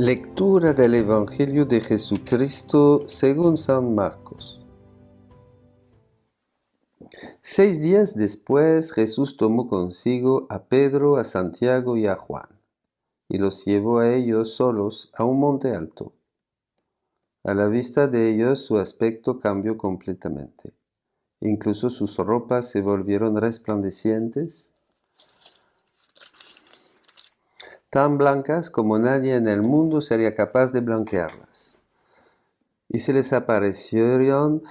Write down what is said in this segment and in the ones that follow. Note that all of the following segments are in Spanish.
Lectura del Evangelio de Jesucristo según San Marcos. 6 días después, Jesús tomó consigo a Pedro, a Santiago y a Juan, y los llevó a ellos solos a un monte alto. A la vista de ellos su aspecto cambió completamente. Incluso sus ropas se volvieron resplandecientes, tan blancas como nadie en el mundo sería capaz de blanquearlas. Y se les aparecieron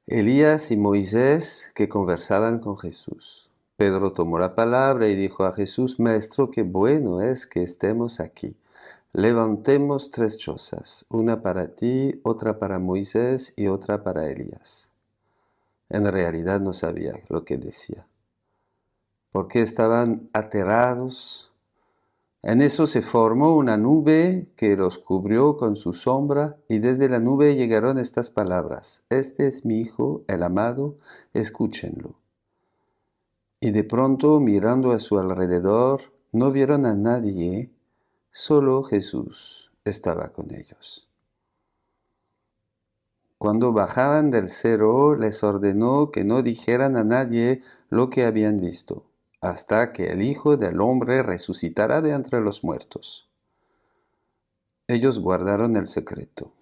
Elías y Moisés que conversaban con Jesús. Pedro tomó la palabra y dijo a Jesús: Maestro, qué bueno es que estemos aquí. Levantemos 3 chozas, una para ti, otra para Moisés y otra para Elías. En realidad no sabía lo que decía, porque estaban aterrados. En eso se formó una nube que los cubrió con su sombra, y desde la nube llegaron estas palabras: Este es mi Hijo, el amado, escúchenlo. Y de pronto, mirando a su alrededor, no vieron a nadie, solo Jesús estaba con ellos. Cuando bajaban del cerro, les ordenó que no dijeran a nadie lo que habían visto, hasta que el Hijo del Hombre resucitará de entre los muertos. Ellos guardaron el secreto,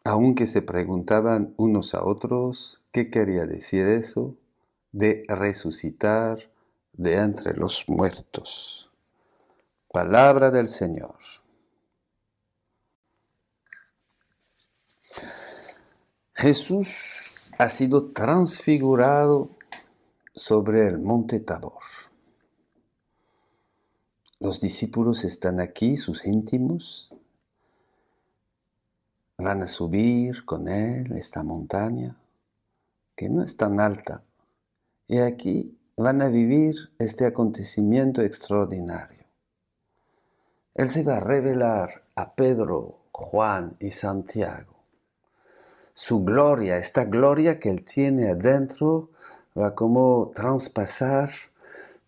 aunque se preguntaban unos a otros qué quería decir eso de resucitar de entre los muertos. Palabra del Señor. Jesús ha sido transfigurado sobre el monte Tabor. Los discípulos están aquí, sus íntimos. Van a subir con él esta montaña, que no es tan alta. Y aquí van a vivir este acontecimiento extraordinario. Él se va a revelar a Pedro, Juan y Santiago. Su gloria, esta gloria que él tiene adentro, va como pasar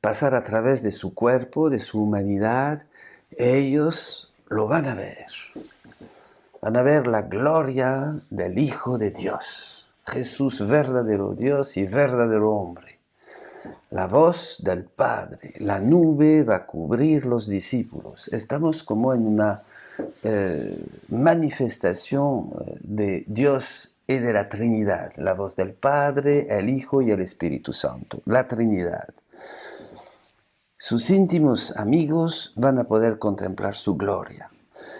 a través de su cuerpo, de su humanidad. Ellos lo van a ver. Van a ver la gloria del Hijo de Dios, Jesús, verdadero Dios y verdadero hombre. La voz del Padre, la nube va a cubrir los discípulos. Estamos como en una manifestación de Dios y de la Trinidad. La voz del Padre, el Hijo y el Espíritu Santo. La Trinidad. Sus íntimos amigos van a poder contemplar su gloria.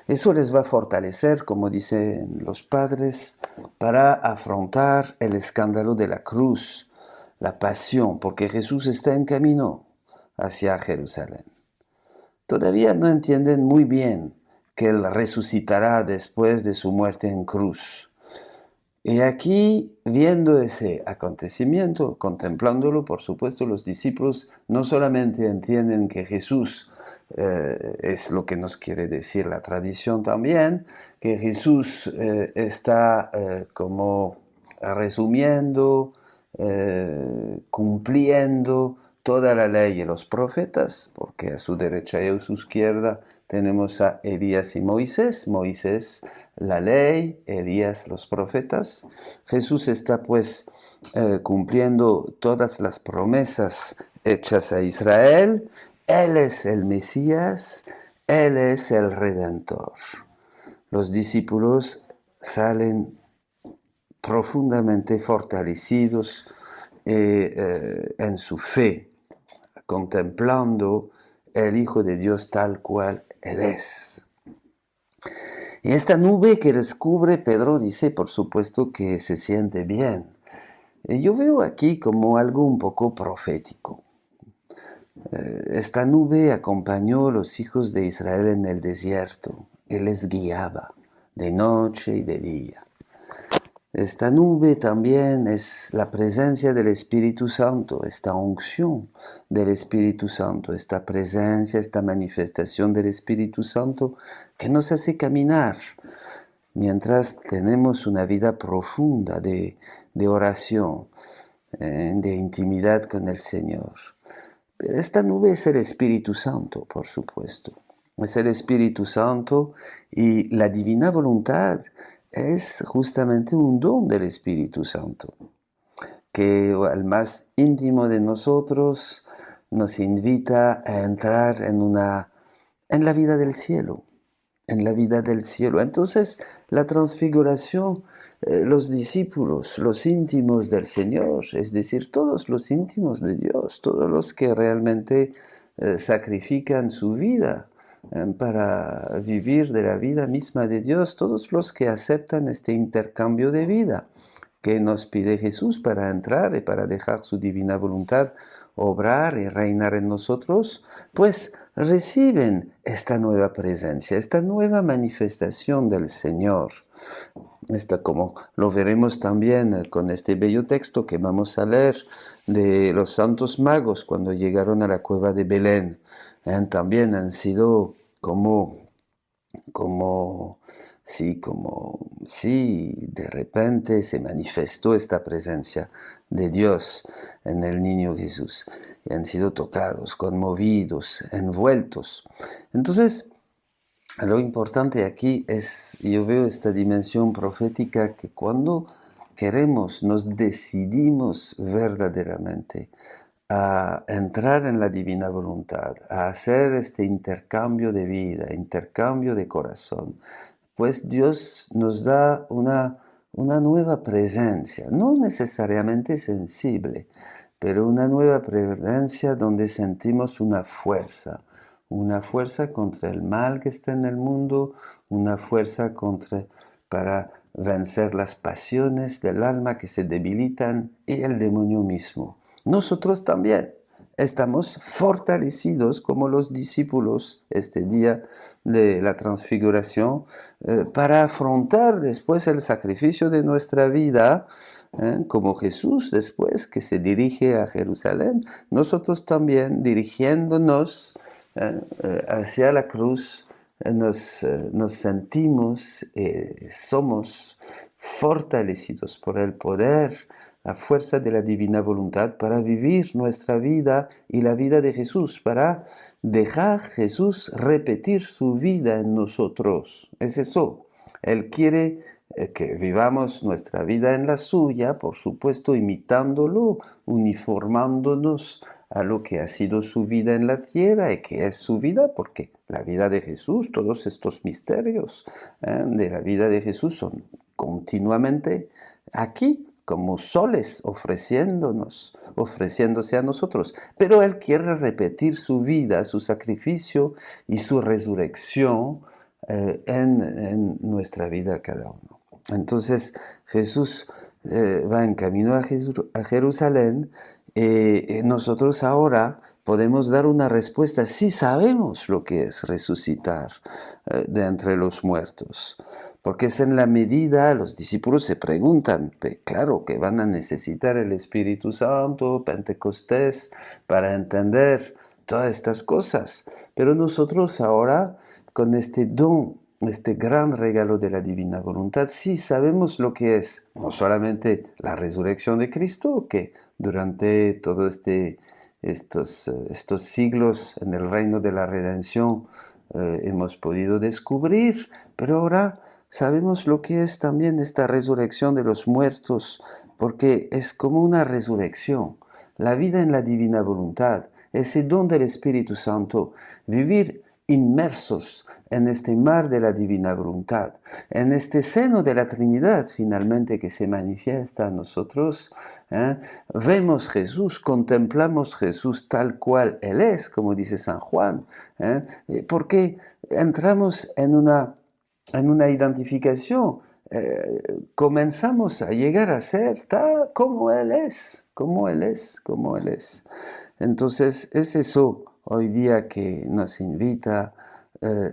Eso les va a fortalecer, como dicen los padres, para afrontar el escándalo de la cruz, la pasión, porque Jesús está en camino hacia Jerusalén. Todavía no entienden muy bien que Él resucitará después de su muerte en cruz. Y aquí, viendo ese acontecimiento, contemplándolo, por supuesto, los discípulos no solamente entienden que Jesús es lo que nos quiere decir la tradición también, que Jesús está como resumiendo, cumpliendo toda la ley y los profetas, porque a su derecha y a su izquierda tenemos a Elías y Moisés. Moisés la ley, Elías los profetas. Jesús está pues cumpliendo todas las promesas hechas a Israel. Él es el Mesías, Él es el Redentor. Los discípulos salen profundamente fortalecidos en su fe, contemplando el Hijo de Dios tal cual Él es. Y esta nube que les cubre, Pedro dice, por supuesto, que se siente bien. Y yo veo aquí como algo un poco profético. Esta nube acompañó a los hijos de Israel en el desierto. Él les guiaba de noche y de día. Esta nube también es la presencia del Espíritu Santo, esta unción del Espíritu Santo, esta presencia, esta manifestación del Espíritu Santo que nos hace caminar mientras tenemos una vida profunda de oración, de intimidad con el Señor. Pero esta nube es el Espíritu Santo, por supuesto. es el Espíritu Santo y la divina voluntad es justamente un don del Espíritu Santo, que al más íntimo de nosotros nos invita a entrar en la vida del cielo, en la vida del cielo. Entonces, la transfiguración, los discípulos, los íntimos del Señor, es decir, todos los íntimos de Dios, todos los que realmente sacrifican su vida para vivir de la vida misma de Dios, todos los que aceptan este intercambio de vida que nos pide Jesús para entrar y para dejar su divina voluntad obrar y reinar en nosotros, pues reciben esta nueva presencia, esta nueva manifestación del Señor. Esta, como lo veremos también con este bello texto que vamos a leer de los santos magos cuando llegaron a la cueva de Belén. También han sido sí, de repente se manifestó esta presencia de Dios en el niño Jesús. Y han sido tocados, conmovidos, envueltos. Entonces, lo importante aquí es, yo veo esta dimensión profética que cuando queremos, nos decidimos verdaderamente a entrar en la divina voluntad, a hacer este intercambio de vida, intercambio de corazón, pues Dios nos da una nueva presencia, no necesariamente sensible, pero una nueva presencia donde sentimos una fuerza contra el mal que está en el mundo, una fuerza para vencer las pasiones del alma que se debilitan y el demonio mismo. Nosotros también estamos fortalecidos como los discípulos este día de la transfiguración para afrontar después el sacrificio de nuestra vida, como Jesús después que se dirige a Jerusalén, nosotros también dirigiéndonos hacia la cruz, nos sentimos, somos fortalecidos por el poder, la fuerza de la divina voluntad para vivir nuestra vida y la vida de Jesús, para dejar Jesús repetir su vida en nosotros. Es eso. Él quiere que vivamos nuestra vida en la suya, por supuesto, imitándolo, uniformándonos a lo que ha sido su vida en la tierra y que es su vida, porque la vida de Jesús, todos estos misterios de la vida de Jesús son continuamente aquí, como soles ofreciéndose a nosotros. Pero Él quiere repetir su vida, su sacrificio y su resurrección en nuestra vida cada uno. Entonces Jesús va en camino a Jerusalén y nosotros ahora podemos dar una respuesta si sabemos lo que es resucitar de entre los muertos. Porque es en la medida, los discípulos se preguntan, claro que van a necesitar el Espíritu Santo, Pentecostés, para entender todas estas cosas. Pero nosotros ahora, con este don, este gran regalo de la divina voluntad, sí sabemos lo que es, no solamente la resurrección de Cristo, que durante todos estos siglos en el reino de la redención hemos podido descubrir, pero ahora sabemos lo que es también esta resurrección de los muertos, porque es como una resurrección, la vida en la divina voluntad, ese don del Espíritu Santo, vivir inmersos en este mar de la divina voluntad, en este seno de la Trinidad finalmente que se manifiesta a nosotros, vemos Jesús, contemplamos Jesús tal cual Él es, como dice San Juan, porque entramos en una identificación, comenzamos a llegar a ser tal como Él es, como Él es, como Él es. Entonces es eso hoy día que nos invita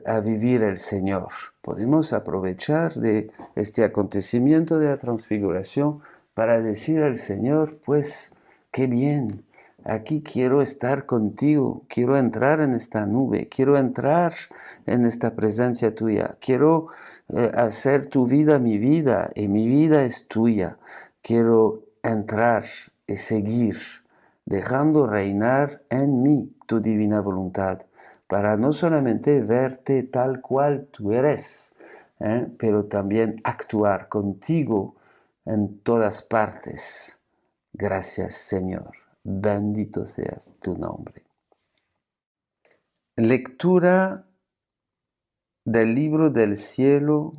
a vivir el Señor. Podemos aprovechar de este acontecimiento de la transfiguración para decir al Señor, pues, qué bien, aquí quiero estar contigo, quiero entrar en esta nube, quiero entrar en esta presencia tuya, quiero hacer tu vida mi vida y mi vida es tuya. Quiero entrar y seguir, dejando reinar en mí tu divina voluntad, para no solamente verte tal cual tú eres, pero también actuar contigo en todas partes. Gracias, Señor. Bendito seas tu nombre. Lectura del Libro del Cielo,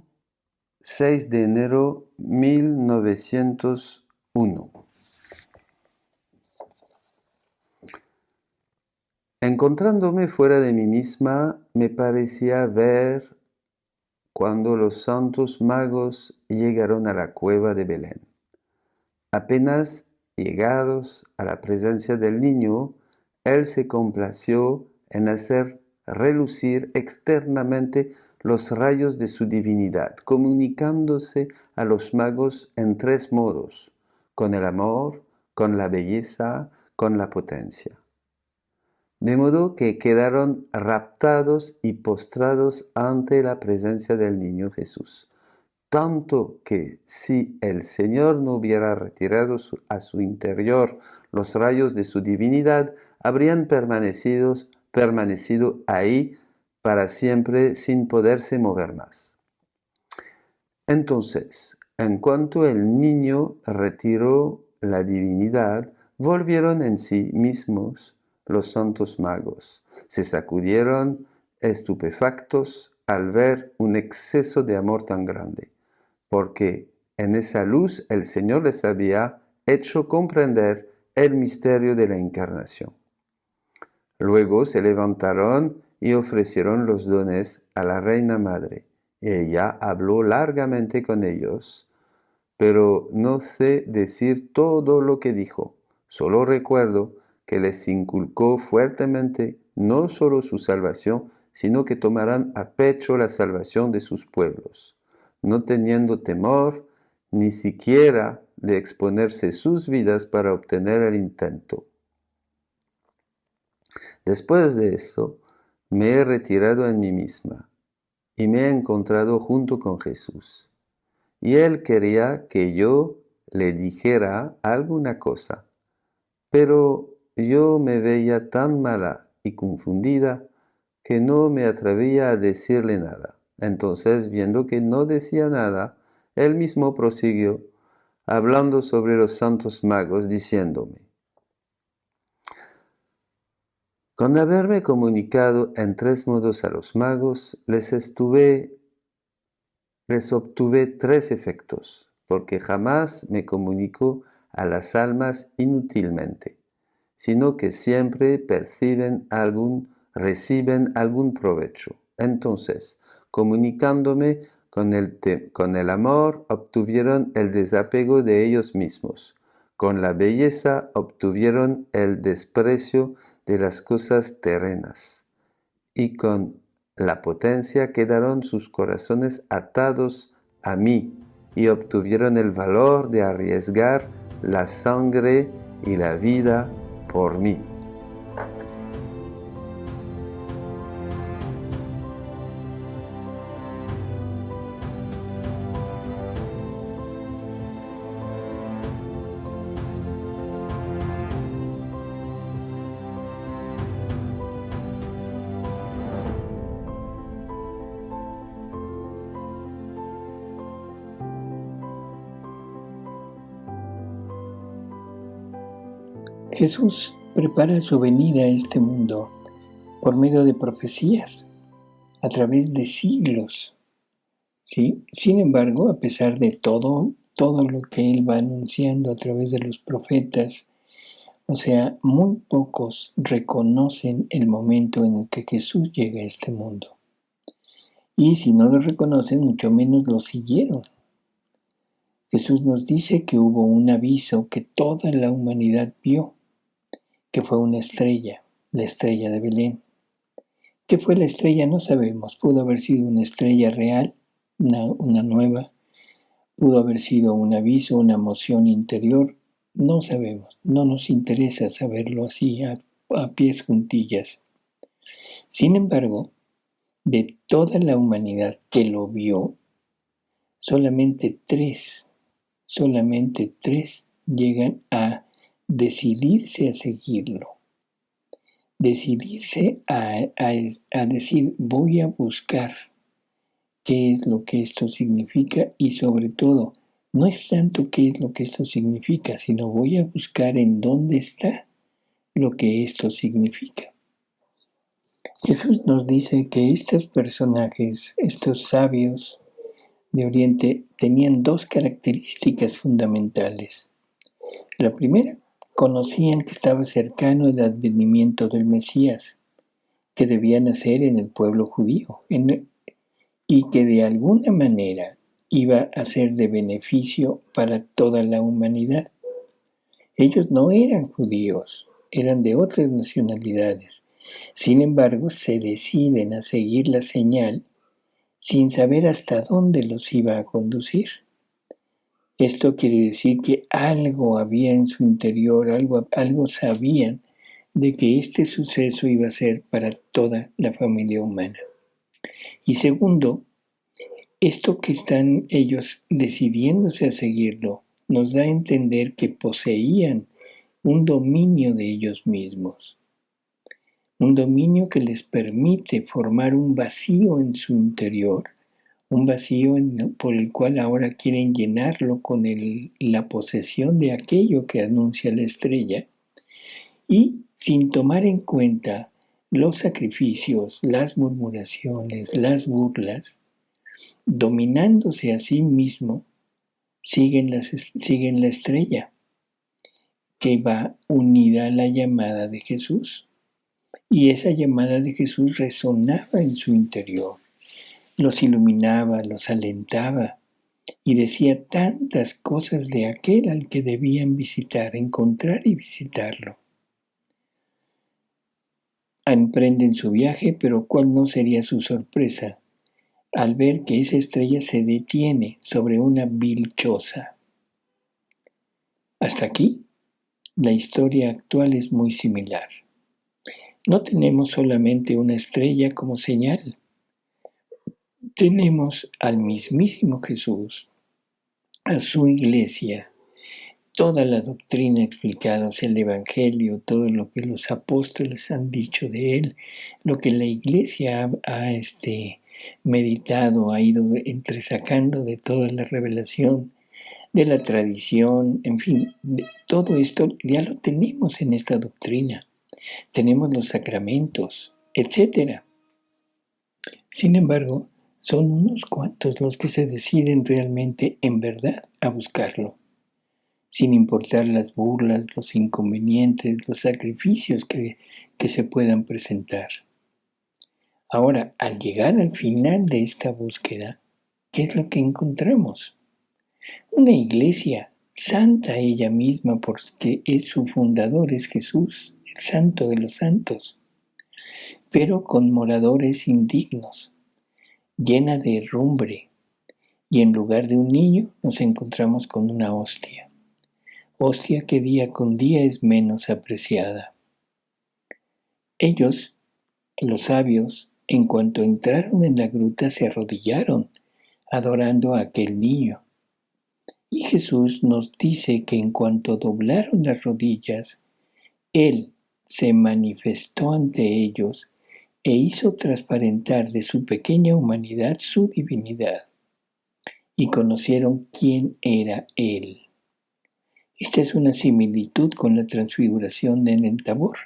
6 de enero 1901. Encontrándome fuera de mí misma, me parecía ver cuando los santos magos llegaron a la cueva de Belén. Apenas llegados a la presencia del niño, él se complació en hacer relucir externamente los rayos de su divinidad, comunicándose a los magos en tres modos: con el amor, con la belleza, con la potencia. De modo que quedaron raptados y postrados ante la presencia del niño Jesús. Tanto que si el Señor no hubiera retirado a su interior los rayos de su divinidad, habrían permanecido ahí para siempre sin poderse mover más. Entonces, en cuanto el niño retiró la divinidad, volvieron en sí mismos los santos magos. Se sacudieron estupefactos al ver un exceso de amor tan grande, porque en esa luz el Señor les había hecho comprender el misterio de la encarnación. Luego se levantaron y ofrecieron los dones a la Reina Madre, y ella habló largamente con ellos, pero no sé decir todo lo que dijo. Solo recuerdo que les inculcó fuertemente no solo su salvación, sino que tomarán a pecho la salvación de sus pueblos, no teniendo temor ni siquiera de exponerse sus vidas para obtener el intento. Después de eso, me he retirado en mí misma y me he encontrado junto con Jesús. Y él quería que yo le dijera alguna cosa, pero yo me veía tan mala y confundida que no me atrevía a decirle nada. Entonces, viendo que no decía nada, él mismo prosiguió, hablando sobre los santos magos, diciéndome: con haberme comunicado en tres modos a los magos, les obtuve tres efectos, porque jamás me comunico a las almas inútilmente, sino que siempre reciben algún provecho. Entonces, comunicándome con el amor, obtuvieron el desapego de ellos mismos. Con la belleza obtuvieron el desprecio de las cosas terrenas. Y con la potencia quedaron sus corazones atados a mí y obtuvieron el valor de arriesgar la sangre y la vida por mí. Jesús prepara su venida a este mundo por medio de profecías, a través de siglos, ¿sí? Sin embargo, a pesar de todo lo que Él va anunciando a través de los profetas, o sea, muy pocos reconocen el momento en el que Jesús llega a este mundo. Y si no lo reconocen, mucho menos lo siguieron. Jesús nos dice que hubo un aviso que toda la humanidad vio, que fue una estrella, la estrella de Belén. ¿Qué fue la estrella? No sabemos. Pudo haber sido una estrella real, una nueva. Pudo haber sido un aviso, una emoción interior. No sabemos. No nos interesa saberlo así a pies juntillas. Sin embargo, de toda la humanidad que lo vio, solamente tres llegan a decidirse a seguirlo. decidirse a decir voy a buscar qué es lo que esto significa y sobre todo, no es tanto qué es lo que esto significa, sino voy a buscar en dónde está lo que esto significa. Jesús nos dice que estos personajes, estos sabios de Oriente, tenían dos características fundamentales. La primera, conocían que estaba cercano el advenimiento del Mesías, que debía nacer en el pueblo judío, y que de alguna manera iba a ser de beneficio para toda la humanidad. Ellos no eran judíos, eran de otras nacionalidades. Sin embargo, se deciden a seguir la señal sin saber hasta dónde los iba a conducir. Esto quiere decir que algo había en su interior, algo sabían de que este suceso iba a ser para toda la familia humana. Y segundo, esto que están ellos decidiéndose a seguirlo nos da a entender que poseían un dominio de ellos mismos, un dominio que les permite formar un vacío en su interior, un vacío por el cual ahora quieren llenarlo con la posesión de aquello que anuncia la estrella, y sin tomar en cuenta los sacrificios, las murmuraciones, las burlas, dominándose a sí mismo, siguen la estrella, que va unida a la llamada de Jesús. Y esa llamada de Jesús resonaba en su interior, los iluminaba, los alentaba y decía tantas cosas de aquel al que debían visitar, encontrar y visitarlo. Emprenden su viaje, pero ¿cuál no sería su sorpresa al ver que esa estrella se detiene sobre una vil choza? Hasta aquí, la historia actual es muy similar. No tenemos solamente una estrella como señal, tenemos al mismísimo Jesús, a su iglesia, toda la doctrina explicada, o sea, el Evangelio, todo lo que los apóstoles han dicho de él, lo que la iglesia ha meditado, ha ido entresacando de toda la revelación, de la tradición, en fin, todo esto ya lo tenemos en esta doctrina. Tenemos los sacramentos, etc. Sin embargo, son unos cuantos los que se deciden realmente, en verdad, a buscarlo, sin importar las burlas, los inconvenientes, los sacrificios que se puedan presentar. Ahora, al llegar al final de esta búsqueda, ¿qué es lo que encontramos? Una iglesia santa ella misma, porque su fundador es Jesús, el santo de los santos, pero con moradores indignos, llena de herrumbre, y en lugar de un niño nos encontramos con una hostia que día con día es menos apreciada. Ellos, los sabios, en cuanto entraron en la gruta se arrodillaron, adorando a aquel niño. Y Jesús nos dice que en cuanto doblaron las rodillas, Él se manifestó ante ellos e hizo transparentar de su pequeña humanidad su divinidad, y conocieron quién era Él. Esta es una similitud con la transfiguración en el Tabor.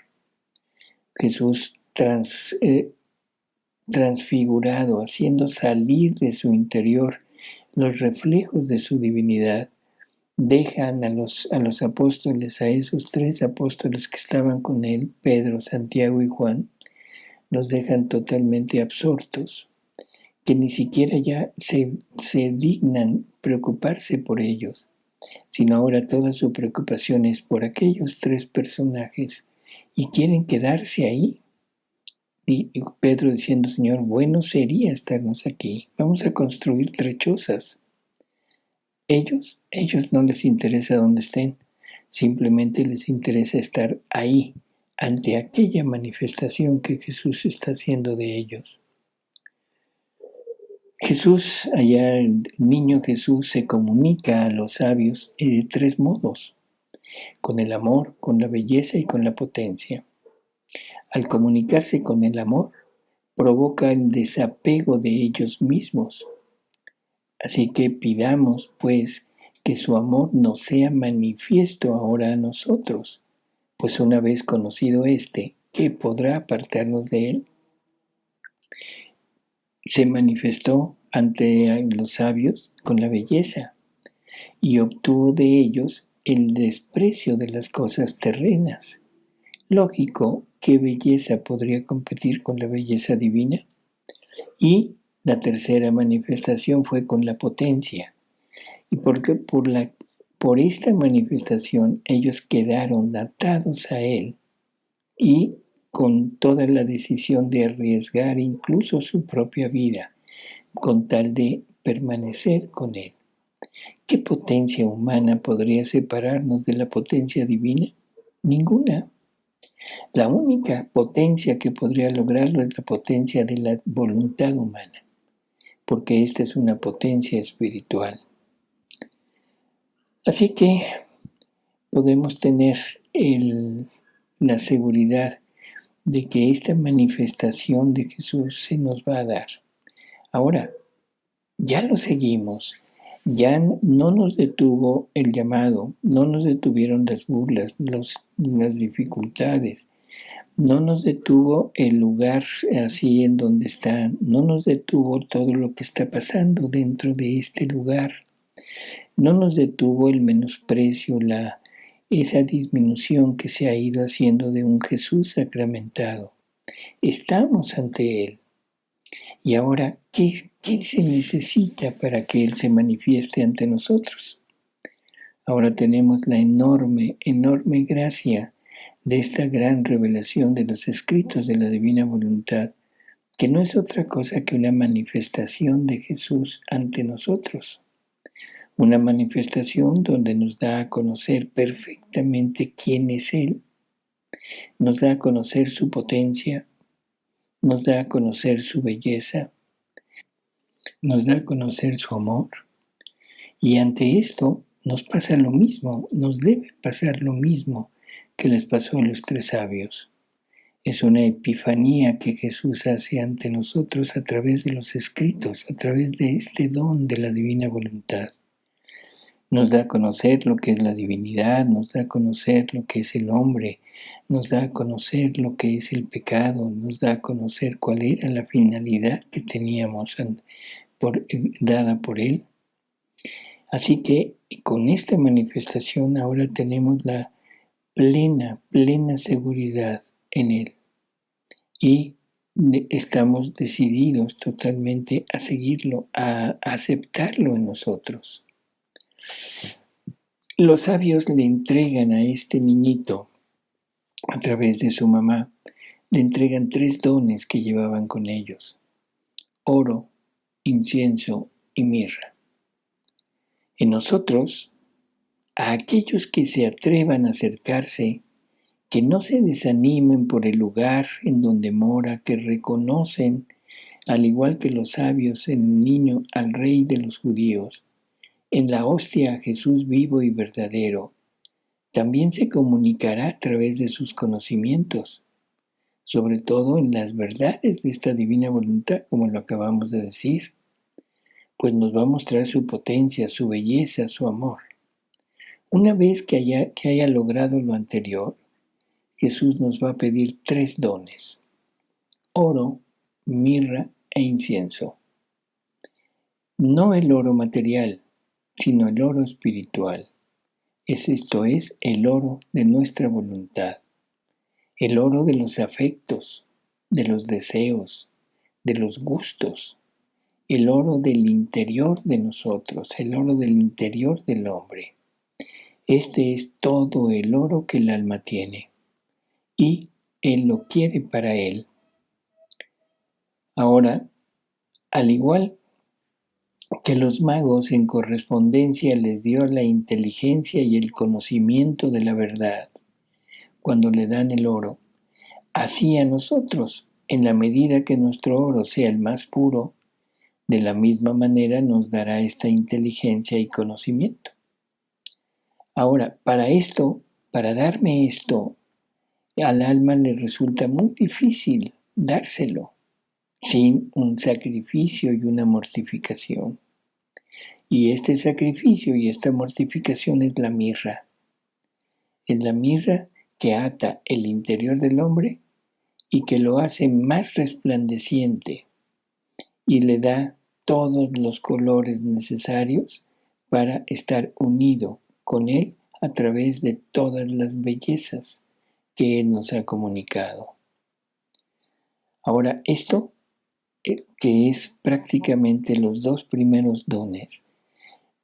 Jesús transfigurado, haciendo salir de su interior los reflejos de su divinidad, dejan a los apóstoles, a esos 3 apóstoles que estaban con él, Pedro, Santiago y Juan, los dejan totalmente absortos, que ni siquiera ya se dignan preocuparse por ellos, sino ahora toda su preocupación es por aquellos 3 personajes y quieren quedarse ahí. Y Pedro diciendo, Señor, bueno sería estarnos aquí, vamos a construir 3 chozas. Ellos no les interesa dónde estén, simplemente les interesa estar ahí, ante aquella manifestación que Jesús está haciendo de ellos. Jesús, allá el niño Jesús se comunica a los sabios de 3 modos, con el amor, con la belleza y con la potencia. Al comunicarse con el amor, provoca el desapego de ellos mismos. Así que pidamos, pues, que su amor nos sea manifiesto ahora a nosotros, pues una vez conocido ¿qué podrá apartarnos de él? Se manifestó ante los sabios con la belleza y obtuvo de ellos el desprecio de las cosas terrenas. Lógico, ¿qué belleza podría competir con la belleza divina? Y la tercera manifestación fue con la potencia. Y porque por esta manifestación ellos quedaron atados a él y con toda la decisión de arriesgar incluso su propia vida con tal de permanecer con él. ¿Qué potencia humana podría separarnos de la potencia divina? Ninguna. La única potencia que podría lograrlo es la potencia de la voluntad humana, porque esta es una potencia espiritual. Así que podemos tener la seguridad de que esta manifestación de Jesús se nos va a dar. Ahora, ya lo seguimos, ya no nos detuvo el llamado, no nos detuvieron las burlas, las dificultades, no nos detuvo el lugar así en donde está, no nos detuvo todo lo que está pasando dentro de este lugar, no nos detuvo el menosprecio, esa disminución que se ha ido haciendo de un Jesús sacramentado. Estamos ante Él. Y ahora, ¿qué se necesita para que Él se manifieste ante nosotros? Ahora tenemos la enorme gracia de esta gran revelación de los escritos de la divina voluntad, que no es otra cosa que una manifestación de Jesús ante nosotros. Una manifestación donde nos da a conocer perfectamente quién es Él, nos da a conocer su potencia, nos da a conocer su belleza, nos da a conocer su amor. Y ante esto nos pasa lo mismo, nos debe pasar lo mismo que les pasó a los tres sabios. Es una epifanía que Jesús hace ante nosotros a través de los escritos, a través de este don de la divina voluntad. Nos da a conocer lo que es la divinidad, nos da a conocer lo que es el hombre, nos da a conocer lo que es el pecado, nos da a conocer cuál era la finalidad que teníamos dada por Él. Así que con esta manifestación ahora tenemos la plena seguridad en Él y estamos decididos totalmente a seguirlo, a aceptarlo en nosotros. Los sabios le entregan a este niñito, a través de su mamá, le entregan 3 dones que llevaban con ellos: oro, incienso y mirra. En nosotros, a aquellos que se atrevan a acercarse, que no se desanimen por el lugar en donde mora, que reconocen, al igual que los sabios en el niño al Rey de los judíos, en la hostia a Jesús vivo y verdadero, también se comunicará a través de sus conocimientos, sobre todo en las verdades de esta divina voluntad, como lo acabamos de decir, pues nos va a mostrar su potencia, su belleza, su amor. Una vez que haya logrado lo anterior, Jesús nos va a pedir 3 dones: oro, mirra e incienso. No el oro material, sino el oro espiritual. Esto es el oro de nuestra voluntad, el oro de los afectos, de los deseos, de los gustos, el oro del interior de nosotros, el oro del interior del hombre. Este es todo el oro que el alma tiene y Él lo quiere para Él. Ahora, al igual que los magos en correspondencia les dio la inteligencia y el conocimiento de la verdad cuando le dan el oro, así a nosotros, en la medida que nuestro oro sea el más puro, de la misma manera nos dará esta inteligencia y conocimiento. Ahora, para darme esto, al alma le resulta muy difícil dárselo sin un sacrificio y una mortificación. Y este sacrificio y esta mortificación es la mirra. Es la mirra que ata el interior del hombre y que lo hace más resplandeciente y le da todos los colores necesarios para estar unido con Él a través de todas las bellezas que Él nos ha comunicado. Ahora, esto, que es prácticamente los dos primeros dones,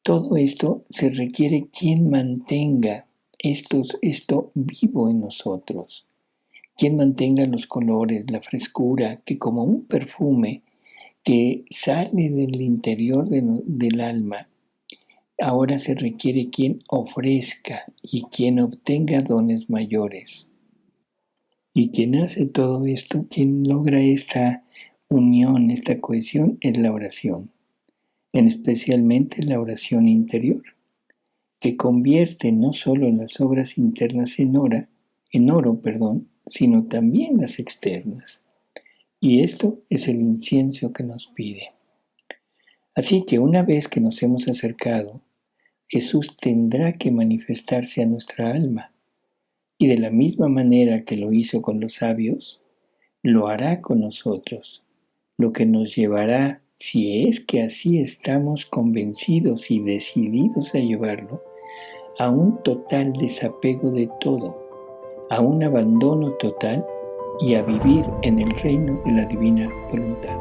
todo esto se requiere quien mantenga esto vivo en nosotros, quien mantenga los colores, la frescura, que como un perfume que sale del interior del alma, ahora se requiere quien ofrezca y quien obtenga dones mayores. Y quien hace todo esto, quien logra esta unión, esta cohesión, es la oración, especialmente la oración interior, que convierte no solo las obras internas en oro, sino también las externas. Y esto es el incienso que nos pide. Así que una vez que nos hemos acercado, Jesús tendrá que manifestarse a nuestra alma. Y de la misma manera que lo hizo con los sabios, lo hará con nosotros, lo que nos llevará, si es que así estamos convencidos y decididos a llevarlo, a un total desapego de todo, a un abandono total y a vivir en el reino de la divina voluntad.